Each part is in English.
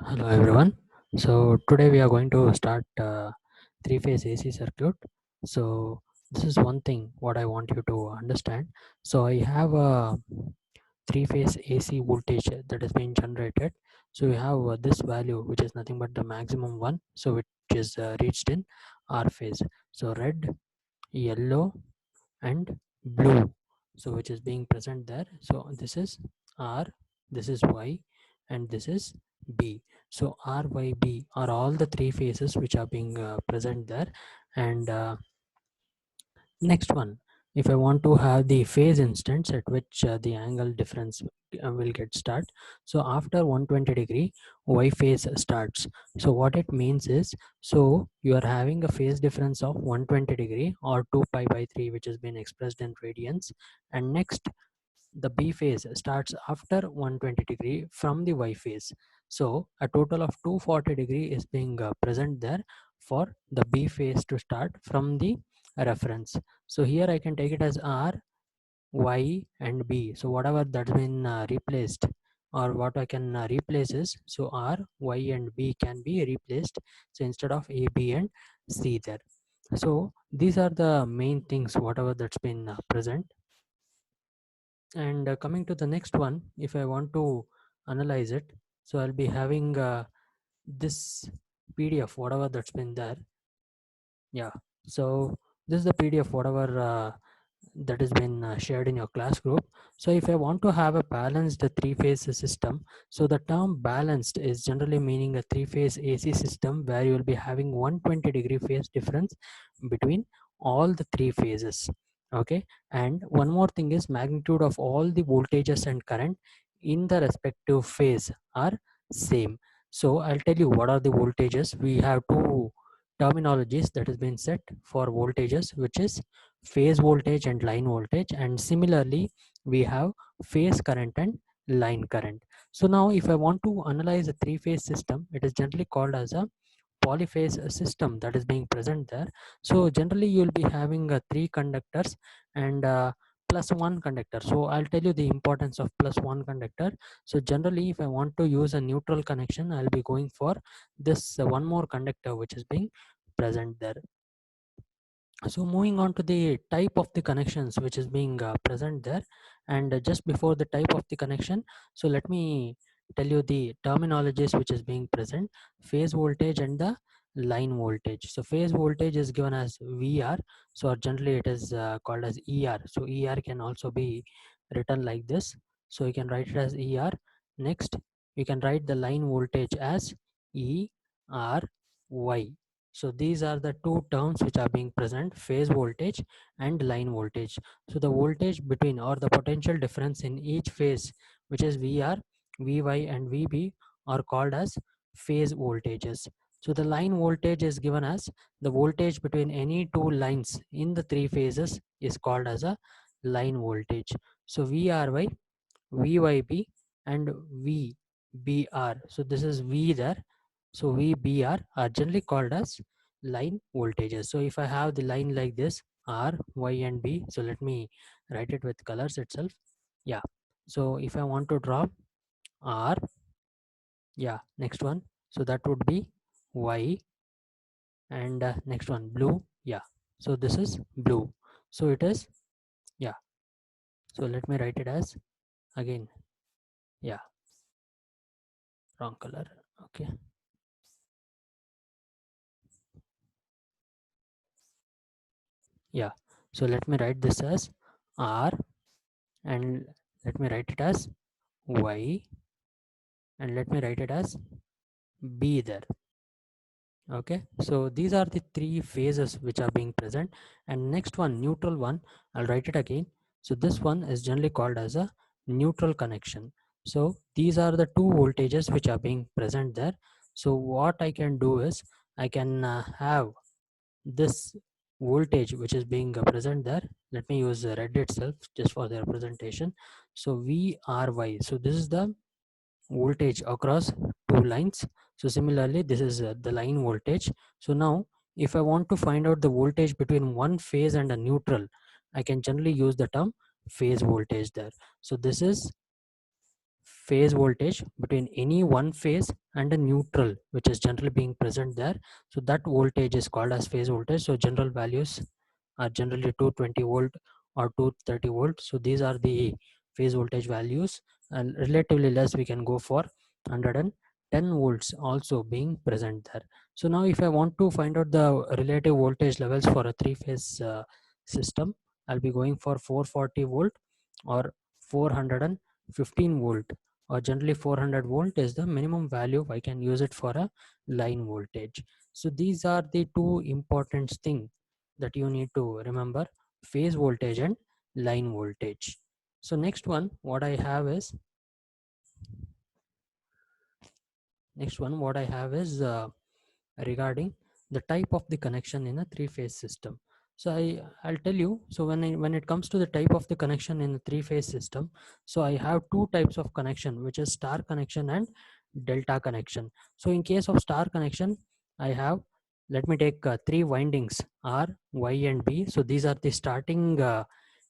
Hello everyone. So today we are going to start three-phase AC circuit. So this is one thing what I want you to understand. So I have a three-phase AC voltage that is being generated. So we have this value which is nothing but the maximum one. So which is reached in R phase. So red, yellow, and blue. So which is being present there. So this is R, this is Y, and this is B. So R, Y, B are all the three phases which are being present there. And next one, if I want to have the phase instance at which the angle difference will get start. So after 120 degree, Y phase starts. So what it means is, so you are having a phase difference of 120 degree or 2 pi by 3, which has been expressed in radians. And next, the B phase starts after 120 degree from the Y phase. So a total of 240 degree is being present there for the B phase to start from the reference. So here I can take it as R, Y, and B. So whatever that's been replaced, or what I can replace is, so R, Y, and B can be replaced. So instead of A, B, and C there. So these are the main things whatever that's been present. And coming to the next one, if I want to analyze it, so I'll be having this PDF whatever that's been there. Yeah, so this is the PDF whatever that has been shared in your class group. So if I want to have a balanced three-phase system, so the term balanced is generally meaning a three-phase AC system where you will be having 120 degree phase difference between all the three phases. Okay, and one more thing is magnitude of all the voltages and current in the respective phase are same. So I'll tell you what are the voltages. We have two terminologies that has been set for voltages, which is phase voltage and line voltage, and similarly we have phase current and line current. So now if I want to analyze a three-phase system, it is generally called as a polyphase system that is being present there. So generally you will be having three conductors and plus one conductor. So I'll tell you the importance of plus one conductor. So generally if I want to use a neutral connection, I'll be going for this one more conductor which is being present there. So moving on to the type of the connections which is being present there, and just before the type of the connection, so let me tell you the terminologies which is being present: phase voltage and the line voltage. So phase voltage is given as VR, so generally it is called as ER. So ER can also be written like this, so you can write it as ER. Next you can write the line voltage as ERY. So these are the two terms which are being present: phase voltage and line voltage. So the voltage between, or the potential difference in each phase, which is VR, VY, and VB, are called as phase voltages. So the line voltage is given as the voltage between any two lines in the three phases is called as a line voltage. So VRY, VYB, and VBR. So this is V there. So VBR are generally called as line voltages. So if I have the line like this, R, Y, and B, so let me write it with colors itself. Yeah. So if I want to draw R, yeah, next one. So that would be Y, and next one blue. Yeah. So this is blue. So it is, yeah. So let me write it as again. Yeah, wrong color. Okay. Yeah. So let me write this as R, and let me write it as Y, and let me write it as B there. Okay, so these are the three phases which are being present. And next one, neutral one, I'll write it again. So this one is generally called as a neutral connection. So these are the two voltages which are being present there. So what I can do is I can have this voltage which is being present there. Let me use red itself just for the representation. So VRY, so this is the voltage across two lines. So similarly this is the line voltage. So now if I want to find out the voltage between one phase and a neutral, I can generally use the term phase voltage there. So this is phase voltage between any one phase and a neutral which is generally being present there. So that voltage is called as phase voltage. So general values are generally 220 volt or 230 volt. So these are the phase voltage values, and relatively less we can go for 110 volts also being present there. So now if I want to find out the relative voltage levels for a three phase system, I'll be going for 440 volt or 415 volt, or generally 400 volt is the minimum value I can use it for a line voltage. So these are the two important things that you need to remember: phase voltage and line voltage. So next one what I have is regarding the type of the connection in a three phase system. So I'll tell you. So when it comes to the type of the connection in a three phase system, so I have two types of connection, which is star connection and delta connection. So in case of star connection, I have, let me take three windings R, Y and B. So these are the starting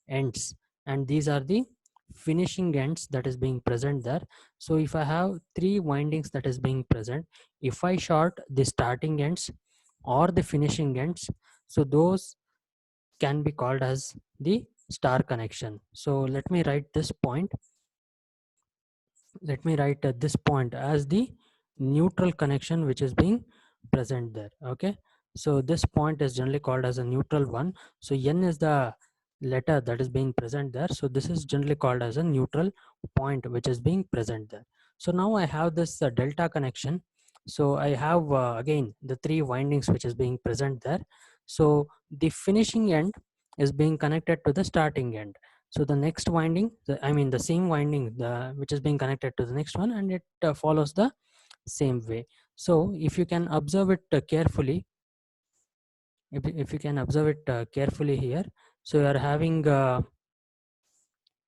ends, and these are the finishing ends that is being present there. So if I have three windings that is being present, if I short the starting ends or the finishing ends, so those can be called as the star connection. So let me write at this point as the neutral connection which is being present there. Okay, so this point is generally called as a neutral one. So N is the letter that is being present there, so this is generally called as a neutral point which is being present there. So now I have this delta connection. So I have again the three windings which is being present there. So the finishing end is being connected to the starting end. So the next winding, I mean the same winding, which is being connected to the next one, and it follows the same way. So if you can observe it carefully, if you can observe it carefully here, so you are having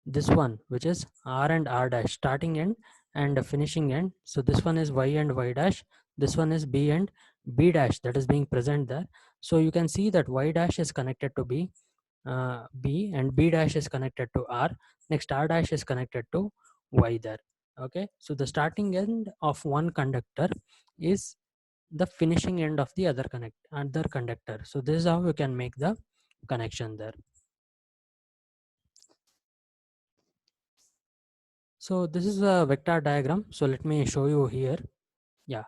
this one, which is R and R dash, starting end and finishing end. So this one is Y and Y dash. This one is B and B dash that is being present there. So you can see that Y dash is connected to B, and B dash is connected to R. Next R dash is connected to Y there. Okay, so the starting end of one conductor is the finishing end of the other conductor. So this is how you can make the connection there. So this is a vector diagram. So let me show you here. Yeah.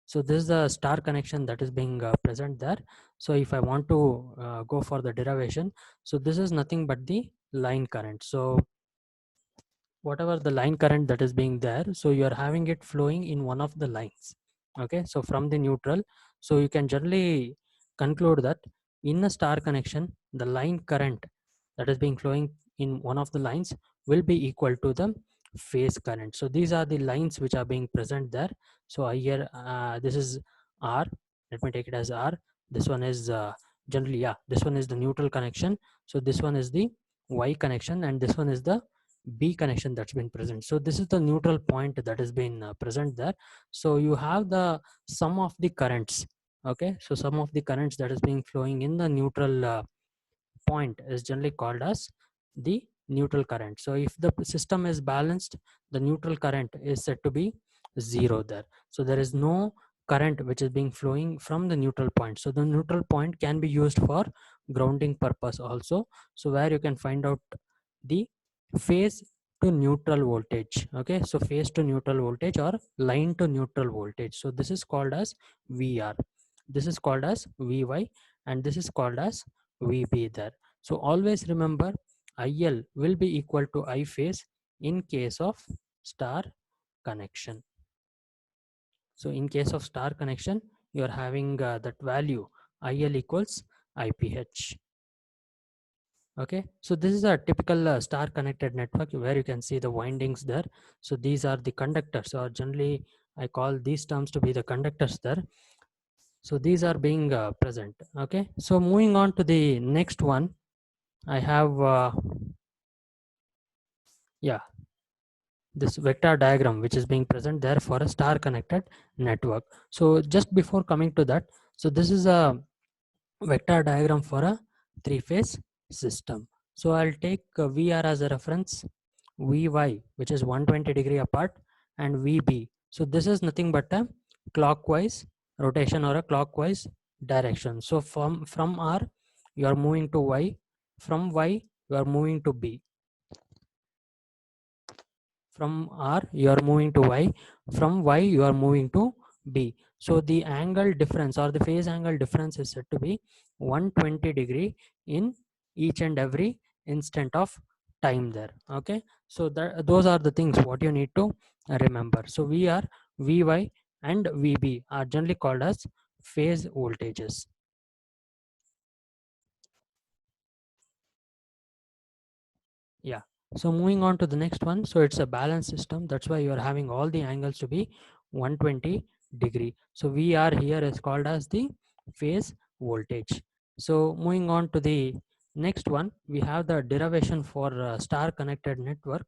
So this is the star connection that is being present there. So if I want to go for the derivation, so this is nothing but the line current. So whatever the line current that is being there, so you are having it flowing in one of the lines. Okay, so from the neutral, so you can generally conclude that in a star connection, the line current that is being flowing in one of the lines will be equal to the phase current. So these are the lines which are being present there. So I here this is R, let me take it as R. This one is generally, yeah, this one is the neutral connection. So this one is the Y connection, and this one is the B connection that's been present. So this is the neutral point that has been present there. So you have the sum of the currents. Okay, so sum of the currents that is being flowing in the neutral point is generally called as the neutral current. So if the system is balanced, the neutral current is said to be zero there. So there is no current which is being flowing from the neutral point. So the neutral point can be used for grounding purpose also. So where you can find out the phase to neutral voltage. Okay, so phase to neutral voltage or line to neutral voltage. So this is called as VR, this is called as VY, and this is called as VB there. So always remember, IL will be equal to I phase in case of star connection. So in case of star connection, you are having that value IL equals IPH. Okay, so this is a typical star connected network where you can see the windings there. So these are the conductors, or generally I call these terms to be the conductors there. So these are being present. Okay, so moving on to the next one, I have yeah, this vector diagram which is being present there for a star connected network. So just before coming to that, so this is a vector diagram for a three phase system. So I'll take VR as a reference, VY which is 120 degree apart, and VB. So this is nothing but a clockwise rotation or a clockwise direction. So from R you are moving to Y, from Y you are moving to B, from R you are moving to Y, from Y you are moving to B. So the angle difference or the phase angle difference is said to be 120 degree in each and every instant of time there. Okay, so those are the things what you need to remember. So VR, VY and VB are generally called as phase voltages. Yeah. So moving on to the next one. So it's a balanced system. That's why you are having all the angles to be 120 degree. So VR here is called as the phase voltage. So moving on to the next one, we have the derivation for star connected network.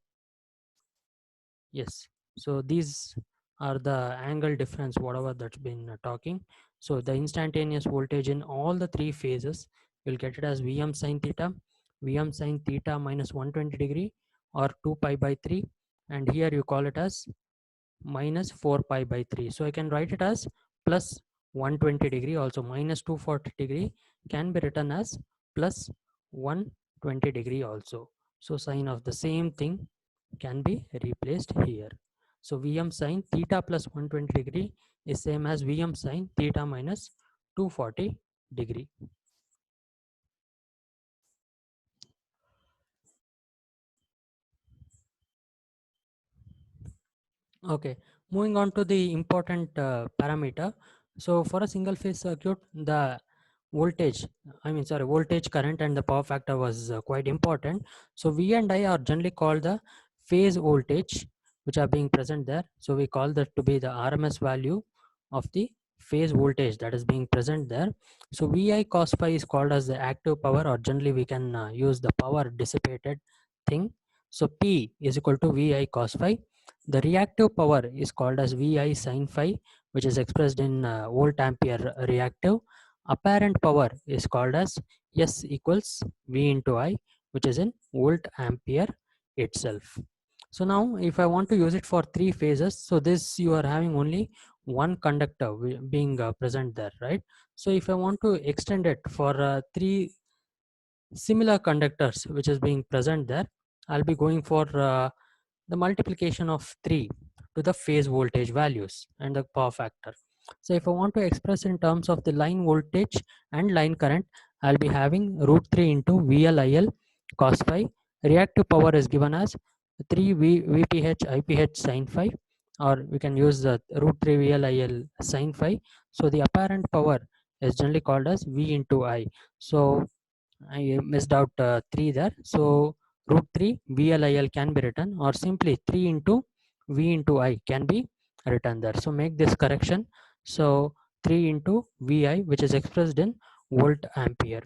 Yes. So these are the angle difference, whatever that's been talking. So the instantaneous voltage in all the three phases, you'll get it as Vm sin theta minus 120 degree or 2 pi by 3. And here you call it as minus 4 pi by 3. So I can write it as plus 120 degree, also minus 240 degree can be written as plus 120 degree also. So sign of the same thing can be replaced here. So Vm sin theta plus 120 degree is same as Vm sin theta minus 240 degree. Okay, moving on to the important parameter. So for a single phase circuit, the voltage, voltage, current and the power factor was quite important. So V and I are generally called the phase voltage which are being present there. So we call that to be the RMS value of the phase voltage that is being present there. So Vi cos phi is called as the active power, or generally we can use the power dissipated thing. So P is equal to Vi cos phi. The reactive power is called as Vi sin phi, which is expressed in volt ampere reactive. Apparent power is called as S equals V into I, which is in volt ampere itself. So now if I want to use it for three phases, so this you are having only one conductor being present there, right? So if I want to extend it for three similar conductors which is being present there, I'll be going for the multiplication of 3 to the phase voltage values and the power factor. So if I want to express in terms of the line voltage and line current, I'll be having root 3 into VLIL cos phi. Reactive power is given as 3 VPH IPH sin phi, or we can use the root 3 VLIL sin phi. So the apparent power is generally called as V into I. So I missed out 3 there. So root 3 VLIL can be written, or simply 3 into V into I can be written there. So make this correction. So 3 into VI, which is expressed in volt ampere.